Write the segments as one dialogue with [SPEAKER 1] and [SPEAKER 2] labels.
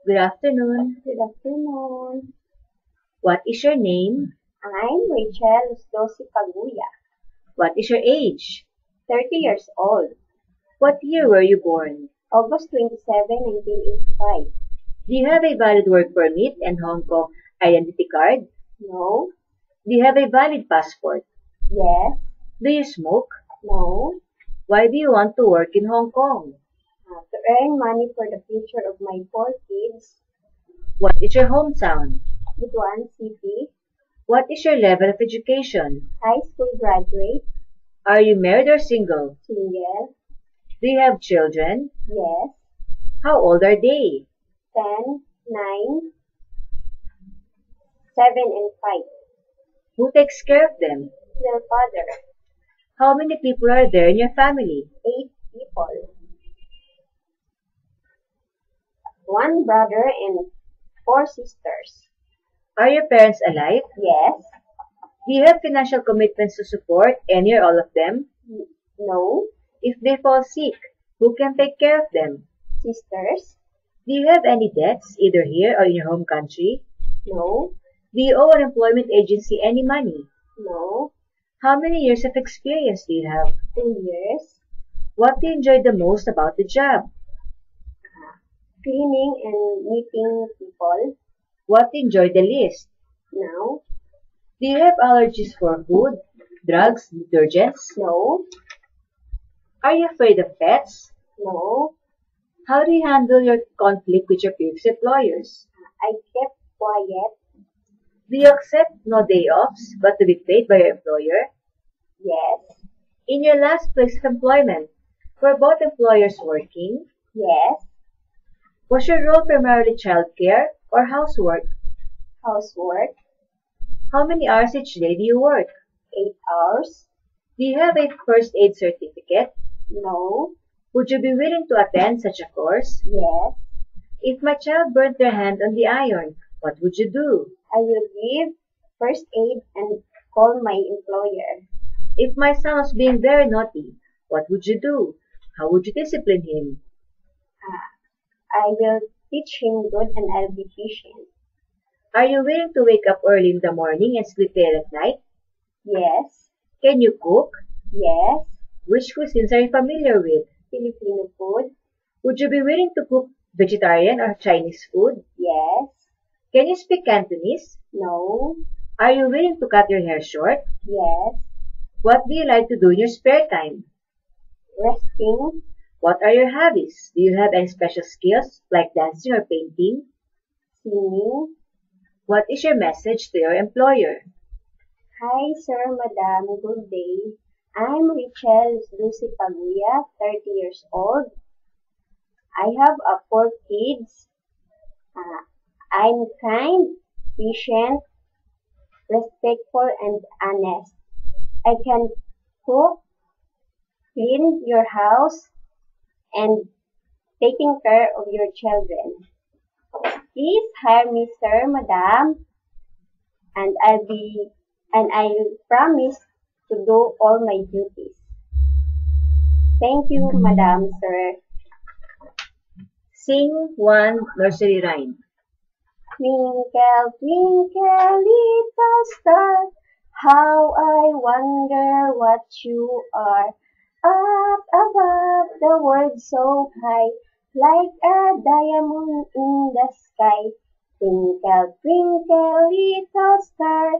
[SPEAKER 1] Good afternoon.
[SPEAKER 2] Good afternoon.
[SPEAKER 1] What is your name?
[SPEAKER 2] I'm Rachel Lusdosi Paguya,
[SPEAKER 1] What is your age?
[SPEAKER 2] 30 years old,
[SPEAKER 1] What year were you born?
[SPEAKER 2] August 27, 1985.
[SPEAKER 1] Do you have a valid work permit and Hong Kong identity card?
[SPEAKER 2] No,
[SPEAKER 1] Do you have a valid passport?
[SPEAKER 2] yes,
[SPEAKER 1] Do you smoke?
[SPEAKER 2] no,
[SPEAKER 1] Why do you want to work in Hong Kong?
[SPEAKER 2] to earn money for the future of my 4 kids,
[SPEAKER 1] What is your hometown?
[SPEAKER 2] Butuan City,
[SPEAKER 1] What is your level of education?
[SPEAKER 2] high school graduate,
[SPEAKER 1] Are you married or single?
[SPEAKER 2] single,
[SPEAKER 1] Do you have children?
[SPEAKER 2] yes,
[SPEAKER 1] How old are they?
[SPEAKER 2] 10, 9, 7, and 5.
[SPEAKER 1] Who takes care of them?
[SPEAKER 2] Their father,
[SPEAKER 1] How many people are there in your family?
[SPEAKER 2] 8 people, 1 brother and 4 sisters.
[SPEAKER 1] Are your parents alive?
[SPEAKER 2] Yes,
[SPEAKER 1] Do you have financial commitments to support any or all of them?
[SPEAKER 2] no,
[SPEAKER 1] If they fall sick, who can take care of them?
[SPEAKER 2] sisters,
[SPEAKER 1] Do you have any debts, either here or in your home country?
[SPEAKER 2] no,
[SPEAKER 1] Do you owe an employment agency any money?
[SPEAKER 2] no,
[SPEAKER 1] How many years of experience do you have?
[SPEAKER 2] 2 years,
[SPEAKER 1] What do you enjoy the most about the job?
[SPEAKER 2] cleaning and meeting people.
[SPEAKER 1] What do you enjoy the least?
[SPEAKER 2] Now,
[SPEAKER 1] Do you have allergies for food, drugs, detergents?
[SPEAKER 2] no,
[SPEAKER 1] Are you afraid of pets?
[SPEAKER 2] no,
[SPEAKER 1] How do you handle your conflict with your previous employers?
[SPEAKER 2] I kept quiet.
[SPEAKER 1] Do you accept no day offs but to be paid by your employer?
[SPEAKER 2] Yes,
[SPEAKER 1] In your last place of employment, were both employers working?
[SPEAKER 2] yes,
[SPEAKER 1] Was your role primarily childcare or housework?
[SPEAKER 2] housework,
[SPEAKER 1] How many hours each day do you work?
[SPEAKER 2] 8 hours.
[SPEAKER 1] Do you have a first aid certificate?
[SPEAKER 2] No,
[SPEAKER 1] Would you be willing to attend such a course?
[SPEAKER 2] yes,
[SPEAKER 1] If my child burnt their hand on the iron, what would you do?
[SPEAKER 2] I will give first aid and call my employer.
[SPEAKER 1] If my son was being very naughty, what would you do? How would you discipline him?
[SPEAKER 2] I will teach him good and I'll be patient.
[SPEAKER 1] Are you willing to wake up early in the morning and sleep late at night?
[SPEAKER 2] Yes,
[SPEAKER 1] Can you cook?
[SPEAKER 2] yes,
[SPEAKER 1] Which cuisines are you familiar with?
[SPEAKER 2] Filipino food.
[SPEAKER 1] Would you be willing to cook vegetarian or Chinese food?
[SPEAKER 2] Yes,
[SPEAKER 1] Can you speak Cantonese?
[SPEAKER 2] no,
[SPEAKER 1] Are you willing to cut your hair short?
[SPEAKER 2] yes,
[SPEAKER 1] What do you like to do in your spare time?
[SPEAKER 2] resting,
[SPEAKER 1] What are your hobbies? Do you have any special skills like dancing or painting?
[SPEAKER 2] singing.
[SPEAKER 1] What is your message to your employer?
[SPEAKER 2] Hi, sir, madam. Good day. I'm Rachel Lucy Paguya, 30 years old. I have 4 kids. I'm kind, patient, respectful, and honest. I can cook, clean your house, and taking care of your children. Please hire me, sir, madam, and I'll promise to do all my duties. Thank you, madam, sir.
[SPEAKER 1] Sing one nursery rhyme.
[SPEAKER 2] Twinkle, twinkle, little star, how I wonder what you are. Up above the world so high, like a diamond in the sky. Twinkle, twinkle, little star,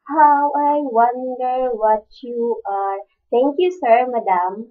[SPEAKER 2] how I wonder what you are. Thank you, sir, madam.